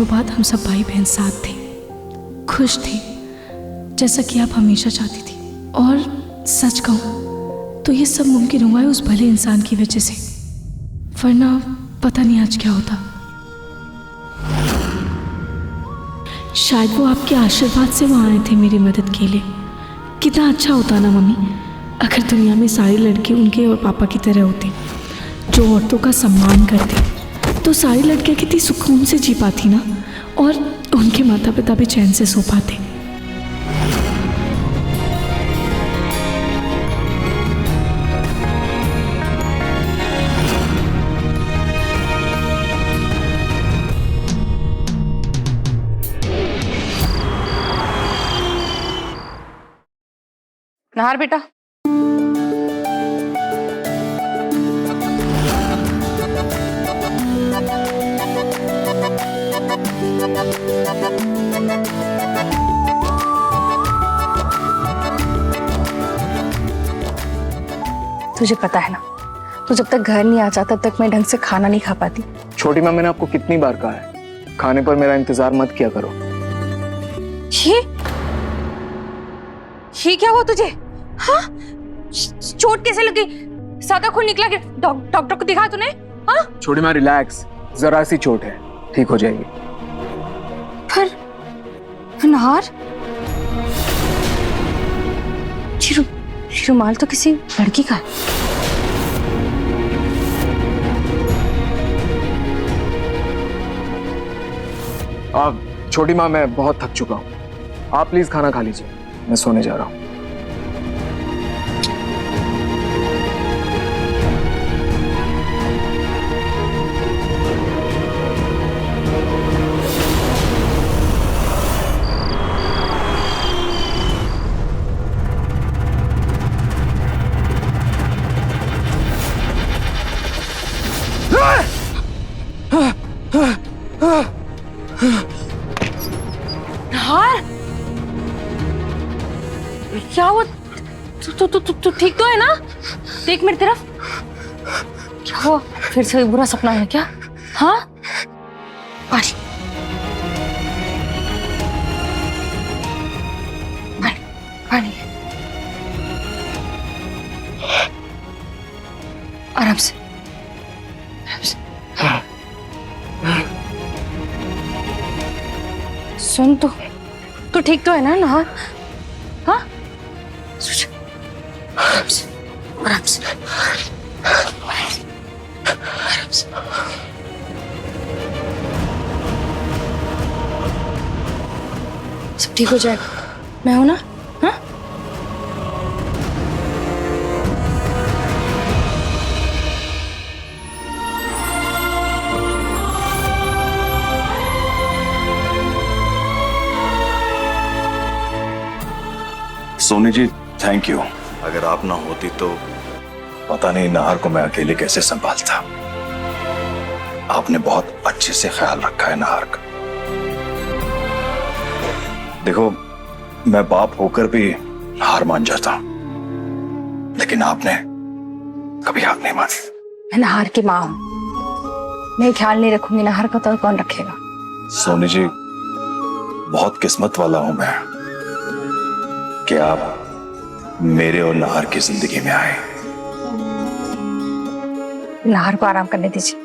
सालों बाद हम सब भाई बहन साथ थे, खुश थे, जैसा कि आप हमेशा चाहती थी। और सच कहूँ तो ये सब मुमकिन हुआ है उस भले इंसान की वजह से, वरना पता नहीं आज क्या होता। शायद वो आपके आशीर्वाद से वहाँ आए थे मेरी मदद के लिए। कितना अच्छा होता ना मम्मी, अगर दुनिया में सारी लड़के उनके और पापा की तरह होते, जो औरतों का सम्मान करते, तो सारी लड़कियां कितनी सुकून से जी पाती ना, और उनके माता पिता भी चैन से सो पाते। नहार बेटा, तुझे पता है ना, तू जब तक घर नहीं आ जाता तब तक मैं ढंग से खाना नहीं खा पाती। छोटी माँ, मैंने आपको कितनी बार कहा है खाने पर मेरा इंतजार मत किया करो। ये क्या हुआ तुझे? हाँ, चोट कैसे लगी? सादा खून निकला कि डॉक्टर को दिखा तूने? हाँ, छोटी माँ रिलैक्स, जरा सी चोट है, ठीक हो जाएगी। पर नहार, रुमाल तो किसी लड़की का है। छोटी माँ, मैं बहुत थक चुका हूँ, आप प्लीज खाना खा लीजिए, मैं सोने जा रहा हूँ। नहार, क्या हुआ? तू ठीक तो है ना? देख मेरी तरफ। क्या हुआ? फिर से बुरा सपना है क्या? हाँ, पानी पानी पानी, आराम से, आराम से। सुन, तू ठीक तो है ना नहार? हाँ, आराम से, आराम से, आराम से। सब ठीक हो जाएगा, मैं हूं ना? हाँ, सोनी जी, थैंक यू। अगर आप ना होती तो पता नहीं नाहर को मैं अकेले कैसे संभालता। आपने बहुत अच्छे से ख्याल रखा है नाहर का। देखो, मैं बाप होकर भी हार मान जाता हूं, लेकिन आपने कभी हार नहीं मानी। मैं नहार की माँ हूं, मैं ख्याल नहीं रखूंगी नहार का तो कौन रखेगा? सोनी जी, बहुत किस्मत वाला हूं मैं कि आप मेरे और नाहर की जिंदगी में आए। नहार को आराम करने दीजिए।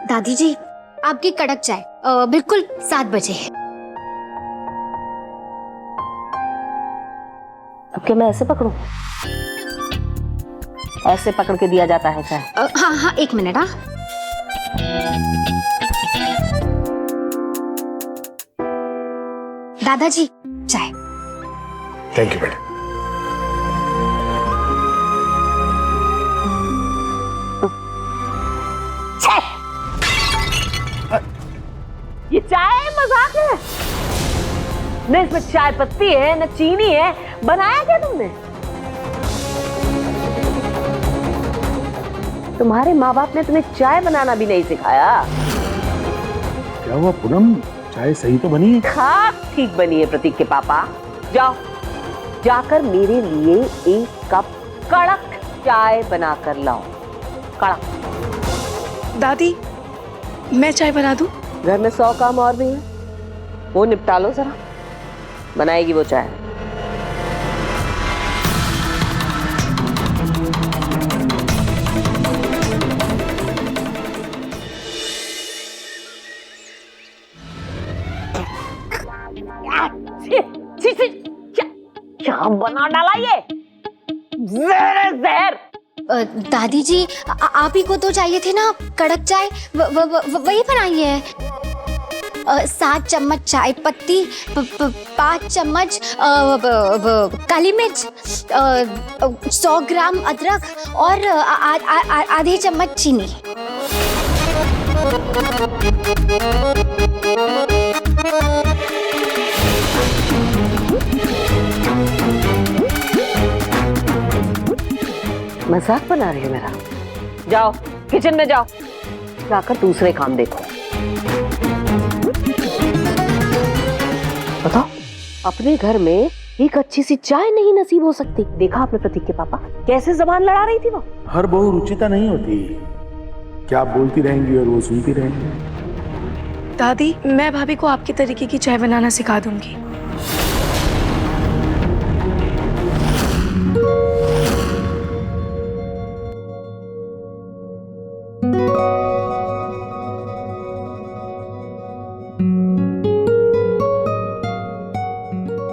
दादी जी, आपकी कड़क चाय बिल्कुल 7 बजे। अब क्या मैं ऐसे पकड़ूं? ऐसे पकड़ के दिया जाता है चाय? हाँ हाँ, 1 मिनट। हाँ, दादाजी चाय। थैंक यू बेटा। ये चाय मजाक है? न इसमें चाय पत्ती है न चीनी है, बनाया क्या तुमने? तुम्हारे माँ बाप ने तुम्हें चाय बनाना भी नहीं सिखाया। क्या हुआ पूनम, चाय सही तो बनी है? खास ठीक बनी है प्रतीक के पापा। जाओ जाकर मेरे लिए एक कप कड़क चाय बनाकर लाओ। कड़क। दादी, मैं चाय बना दूं? घर में 100 काम और भी हैं, वो निपटा लो जरा। बनाएगी वो चाय। क्या बना डाला ये? जहर है, जहर। दादी जी, आप ही को तो चाहिए थे ना कड़क चाय, वही बनाई है। 7 चम्मच चाय पत्ती, 5 चम्मच काली मिर्च, 100 ग्राम अदरक और आधे चम्मच चीनी। मजाक बना रही हो मेरा? जाओ किचन में जाओ, जाकर दूसरे काम देखो। बताओ, अपने घर में एक अच्छी सी चाय नहीं नसीब हो सकती? देखा आपने प्रतीक के पापा कैसे जबान लड़ा रही थी वो? हर बहू रुचिता नहीं होती, क्या आप बोलती रहेंगी और वो सुनती रहेंगी। दादी, मैं भाभी को आपके तरीके की चाय बनाना सिखा दूंगी।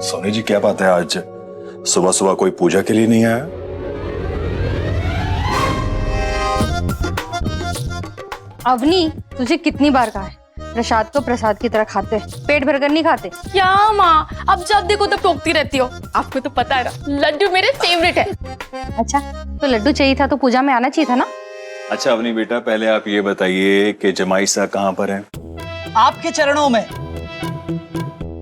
सोनी जी क्या बात है, आज सुबह सुबह कोई पूजा के लिए नहीं आया? अवनी, तुझे कितनी बार कहा है प्रसाद को प्रसाद की तरह खाते, पेट भरकर नहीं खाते। क्या माँ, अब जब देखो तब टोकती रहती हो। आपको तो पता है ना, लड्डू मेरे फेवरेट है। अच्छा, तो लड्डू चाहिए था तो पूजा में आना चाहिए था ना। अच्छा अवनी बेटा, पहले आप ये बताइए कि जमाई सा कहाँ पर है? आपके चरणों में।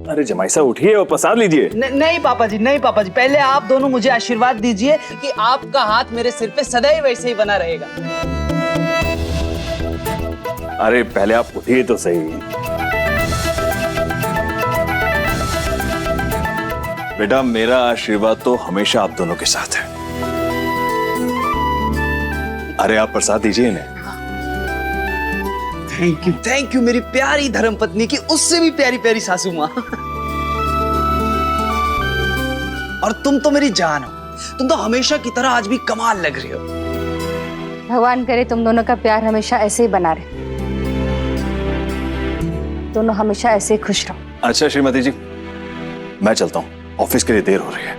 अरे जमाई सा उठिए और प्रसाद लीजिए। नहीं पापा जी, नहीं पापा जी, पहले आप दोनों मुझे आशीर्वाद दीजिए कि आपका हाथ मेरे सिर पे सदैव वैसे ही बना रहेगा। अरे पहले आप उठिए तो सही। बेटा मेरा आशीर्वाद तो हमेशा आप दोनों के साथ है। अरे आप प्रसाद दीजिए इन्हें। थैंक यू मेरी प्यारी धर्मपत्नी की उससे भी प्यारी प्यारी सासू माँ। और तुम तो मेरी जान हो, तुम तो हमेशा की तरह आज भी कमाल लग रही हो। भगवान करे तुम दोनों का प्यार हमेशा ऐसे ही बना रहे, दोनों हमेशा ऐसे ही खुश रहो। अच्छा श्रीमती जी, मैं चलता हूँ, ऑफिस के लिए देर हो रही है।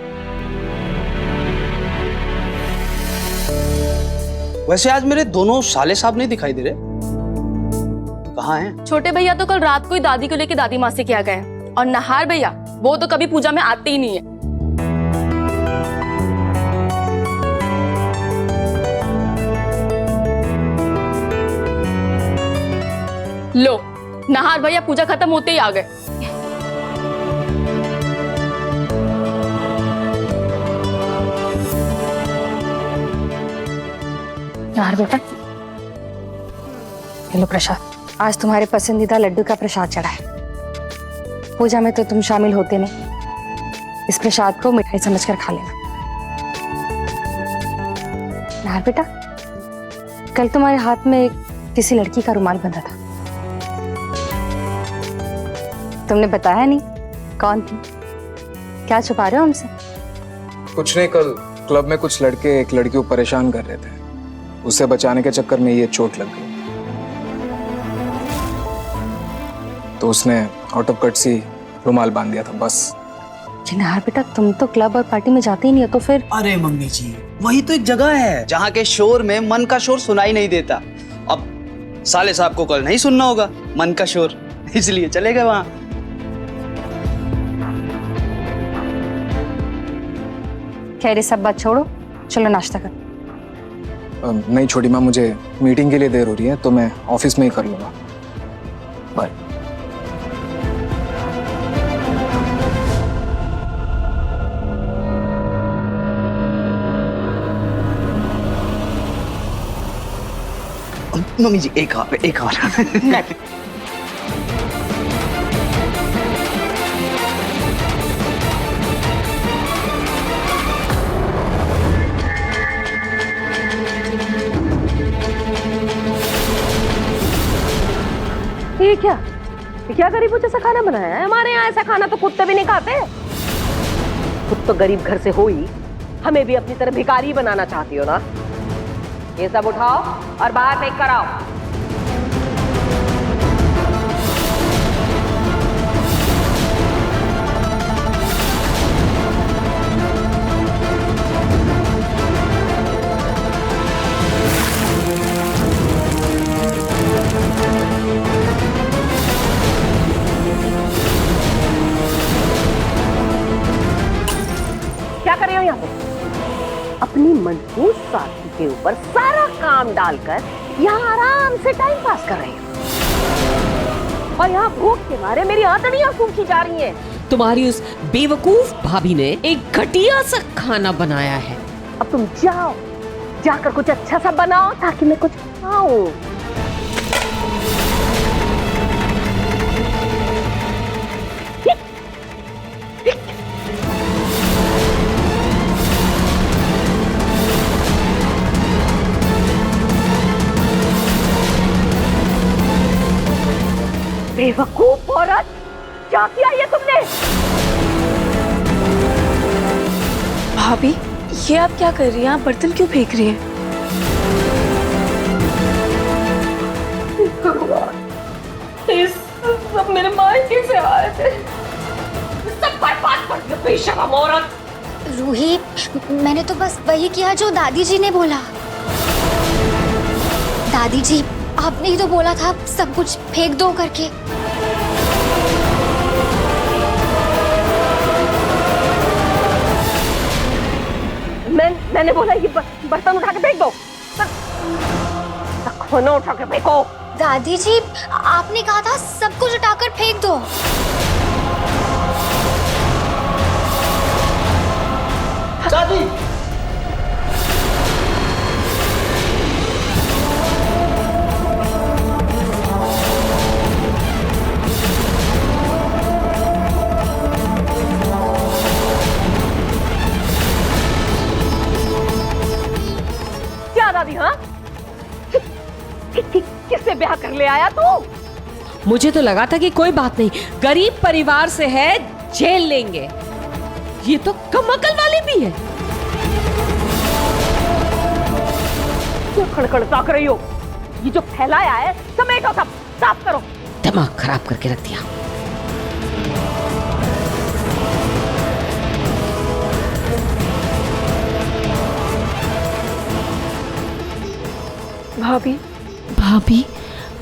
वैसे आज मेरे दोनों साले साहब नहीं दिखाई दे रहे, कहाँ हैं? छोटे भैया तो कल रात को ही दादी को लेके दादी माँ से क्या गए, और नहार भैया वो तो कभी पूजा में आते ही नहीं है। लो, नहार भैया पूजा खत्म होते ही आ गए। नहार बेटा, ये लो प्रसाद, आज तुम्हारे पसंदीदा लड्डू का प्रसाद चढ़ा है। पूजा में तो तुम शामिल होते नहीं, इस प्रसाद को मिठाई समझकर खा लेना। नहार बेटा, कल तुम्हारे हाथ में किसी लड़की का रुमाल बंधा था, तुमने बताया नहीं कौन थी? क्या छुपा रहे हो हमसे? कुछ नहीं, कल क्लब में कुछ लड़के एक लड़की को परेशान कर रहे थे, उसे बचाने के चक्कर में ये चोट लग गई, तो उसने आउट ऑफ कटसी रुमाल बांध दिया था बस। नहार बेटा, तुम तो क्लब और पार्टी में जाते ही नहीं हो, तो फिर? अरे मम्मी जी, वही तो एक जगह है जहाँ के शोर में मन का शोर सुनाई नहीं देता। अब साले साहब को कल नहीं सुनना होगा मन का शोर, इसलिए चले गए वहां। खैर, ये सब बात छोड़ो, चलो नाश्ता करो। नहीं छोटी माँ, मुझे मीटिंग के लिए देर हो रही है, तो मैं ऑफिस में ही कर लूंगा। बाय। मम्मी जी एक और एक और। ये क्या गरीबों जैसा खाना बनाया है? हमारे यहाँ ऐसा खाना तो कुत्ते भी नहीं खाते। खुद तो गरीब घर से हो ही, हमें भी अपनी तरह भिखारी बनाना चाहती हो ना? ये सब उठाओ और बाहर फेंक कर आओ। क्या कर रहे हो यहाँ पे? अपनी मनहूस साथी के ऊपर सारा काम डालकर यहाँ आराम से टाइम पास कर रहे हो, और यहाँ भूख के मारे मेरी आंतड़ियां सूखी जा रही हैं। तुम्हारी उस बेवकूफ भाभी ने एक घटिया सा खाना बनाया है। अब तुम जाओ, जाकर कुछ अच्छा सा बनाओ ताकि मैं कुछ खाऊं। बेवकूफ औरत, क्या किया ये तुमने? भाभी, ये आप क्या कर रही हैं? आप बर्तन क्यों फेंक रही हैं? सब मेरे मायके से आए थे, सब बर्बाद कर दिया बेशरम औरत। रूही, मैंने तो बस वही किया जो दादी जी ने बोला। दादी जी, आपने ही तो बोला था सब कुछ फेंक दो करके। मैंने बोला ये बर्तन उठा के फेंक दो, खाना उठा के फेंको। दादी जी, आपने कहा था सब कुछ उठाकर फेंक दो। दादी, क्या दादी? हाँ, किससे ब्याह कर ले आया तू? मुझे तो लगा था कि कोई बात नहीं, गरीब परिवार से है, झेल लेंगे। ये तो कम अकल वाली भी है। क्यों खड़खड़ ताक रही हो? ये जो फैलाया है समेटो, सब साफ करो। दिमाग खराब करके रख दिया। भाभी,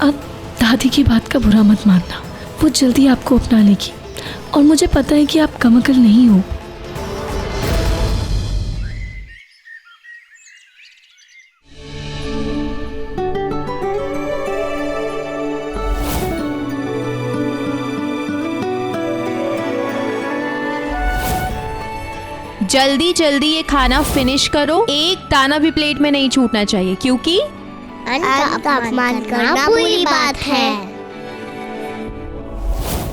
अब दादी की बात का बुरा मत मानना। वो जल्दी आपको अपना लेगी, और मुझे पता है कि आप कम अकल नहीं हो। जल्दी जल्दी ये खाना फिनिश करो, एक दाना भी प्लेट में नहीं छूटना चाहिए, क्योंकि अन्न का अपमान करना बुरी बात है।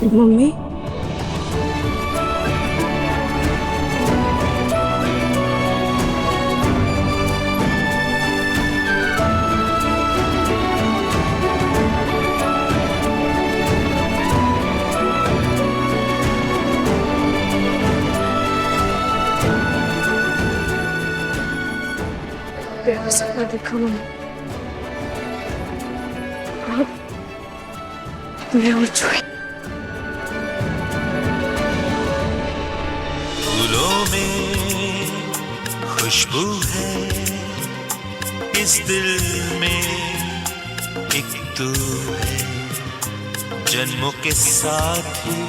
मम्मी, सपना देखा मम्मी, मैं उठ चुकी। फूलों में खुशबू है, इस दिल में एक तू है, जन्मों के साथ ही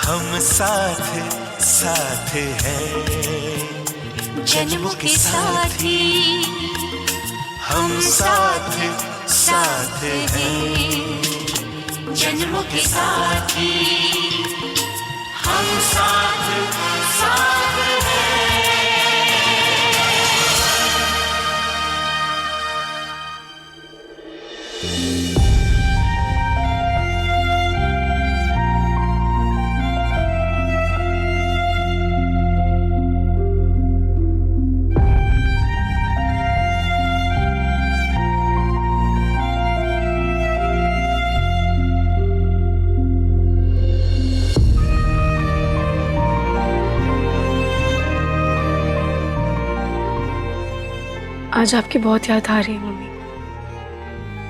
हम साथ साथ हैं, जन्मों के साथ ही हम साथ साथ हैं, जन्मों के साथ ही हम साथ साथ हैं। आज आपकी बहुत याद आ रही है मम्मी,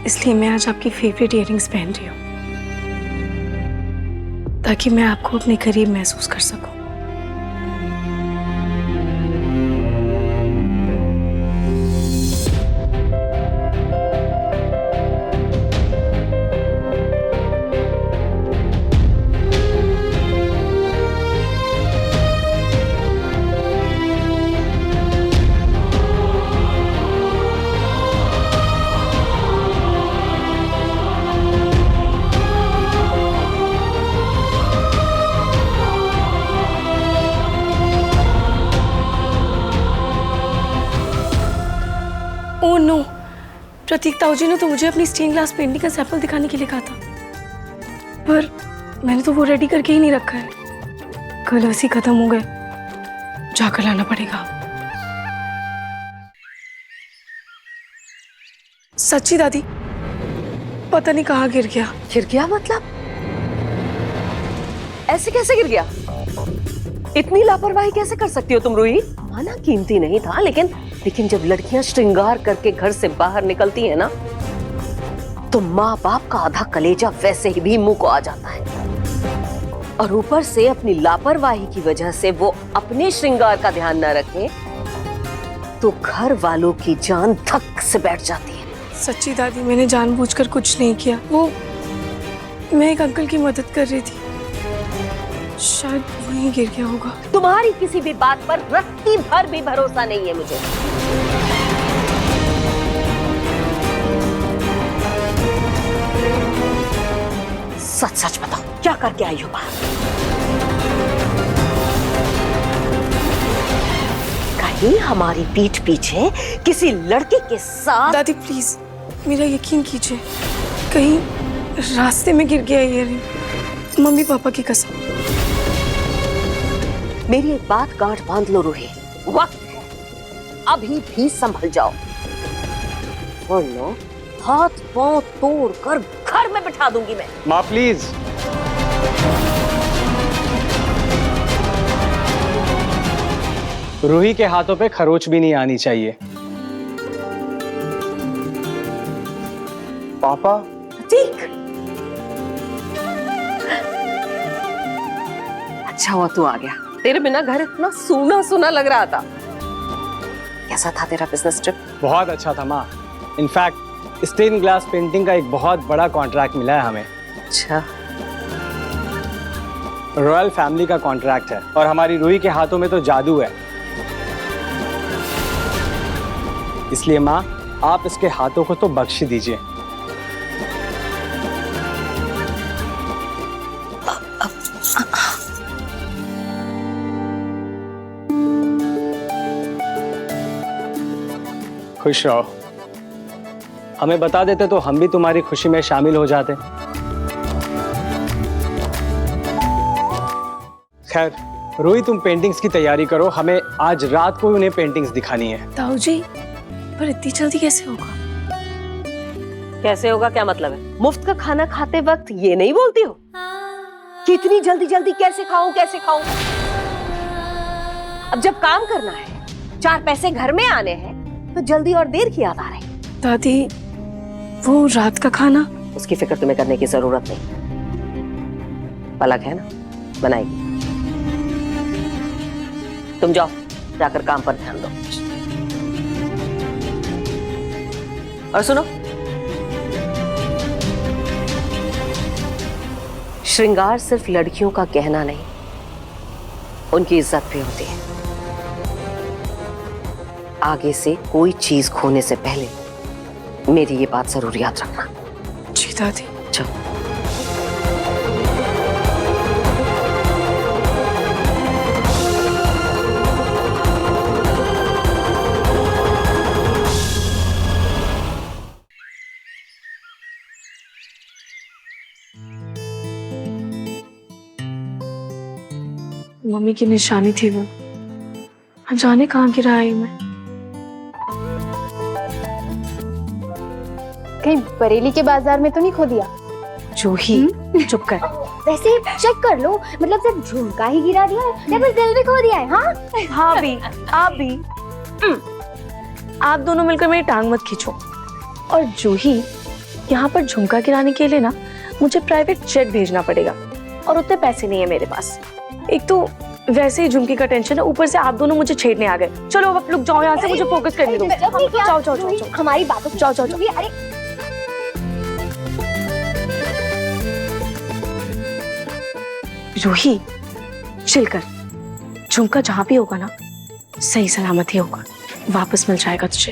इसलिए मैं आज आपकी फेवरेट इयररिंग्स पहन रही हूँ ताकि मैं आपको अपने करीब महसूस कर सकूं। ओह नो, प्रतीक ताऊ जी ने तो मुझे अपनी स्टेन ग्लास पेंटिंग का सैंपल दिखाने के लिए कहा था, पर मैंने तो वो रेडी करके ही नहीं रखा है। कल ऐसे खत्म हो गए, जाकर लाना पड़ेगा। सच्ची दादी, पता नहीं कहाँ गिर गया। गिर गया मतलब? ऐसे कैसे गिर गया? इतनी लापरवाही कैसे कर सकती हो तुम रूही? माना कीमती नहीं था, लेकिन जब लड़कियां श्रृंगार करके घर से बाहर निकलती हैं ना, तो माँ बाप का आधा कलेजा वैसे ही भी मुंह को आ जाता है। और ऊपर से अपनी लापरवाही की वजह से वो अपने श्रृंगार का ध्यान न रखें तो घर वालों की जान धक से बैठ जाती है। सच्ची दादी, मैंने जानबूझकर कुछ नहीं किया। वो मैं एक अंकल की मदद कर रही थी, शायद वहीं गिर गया होगा। तुम्हारी किसी भी बात पर रत्ती भर भी भरोसा नहीं है मुझे। सच सच बताओ, क्या करके आई हो बाहर? कहीं हमारी पीठ पीछे किसी लड़के के साथ? दादी प्लीज मेरा यकीन कीजिए, कहीं रास्ते में गिर गया इयररिंग, मम्मी पापा की कसम। मेरी एक बात गांठ बांध लो रूही, वक्त है, अभी भी संभल जाओ, वरना हाथ पांव तोड़ कर घर में बिठा दूंगी मैं। माँ प्लीज। रूही के हाथों पे खरोच भी नहीं आनी चाहिए। पापा। ठीक, अच्छा हुआ तू आ गया, तेरे बिना घर इतना सूना सूना लग रहा था। कैसा था तेरा बिजनेस ट्रिप? बहुत अच्छा था माँ। इनफैक्ट स्टेन ग्लास पेंटिंग का एक बहुत बड़ा कॉन्ट्रैक्ट मिला है हमें। अच्छा, रॉयल फैमिली का कॉन्ट्रैक्ट है और हमारी रूही के हाथों में तो जादू है। इसलिए माँ, आप इसके हाथों को तो बख्श दीजिए। खुश रहो। हमें बता देते तो हम भी तुम्हारी खुशी में शामिल हो जाते। खैर रूही, तुम पेंटिंग्स की तैयारी करो, हमें आज रात को उन्हें पेंटिंग्स दिखानी है। ताऊ जी, पर इतनी जल्दी कैसे होगा? कैसे होगा क्या मतलब है? मुफ्त का खाना खाते वक्त ये नहीं बोलती हो कि इतनी जल्दी जल्दी कैसे खाऊं कैसे खाऊं? अब जब काम करना है, 4 पैसे घर में आने हैं, तो जल्दी और देर की याद आ रही। दादी, वो रात का खाना? उसकी फिक्र तुम्हें करने की जरूरत नहीं, पलक है ना, बनाएगी। तुम जाओ, जाकर काम पर ध्यान दो। और सुनो, श्रृंगार सिर्फ लड़कियों का गहना नहीं, उनकी इज्जत भी होती है। आगे से कोई चीज खोने से पहले मेरी ये बात जरूर याद रखना। जी दादी। चलो। मम्मी की निशानी थी वो, जाने कहाँ गिरा आई मैं। कहीं बरेली के बाजार में तो नहीं खो दिया? जूही चुप कर। वैसे चेक कर लो, मतलब सिर्फ झुमका ही गिरा दिया है या फिर दिल भी खो दिया है? हाँ हाँ भी, आप भी। आप दोनों मिलकर मेरी टांग मत खींचो। और जूही, यहाँ पर झुमका गिराने के लिए ना मुझे प्राइवेट जेट भेजना पड़ेगा और उतने पैसे नहीं है मेरे पास। एक तो वैसे ही झुमकी का टेंशन है, ऊपर से आप दोनों मुझे छेड़ने आ गए। चलो अब आप लोग जाओ यहाँ से, मुझे फोकस करने दो। जाओ जाओ जाओ जाओ, हमारी बातों जाओ जाओ जाओ। अरे रूही चिल कर, झुमका जहां भी होगा ना सही सलामत ही होगा, वापस मिल जाएगा तुझे।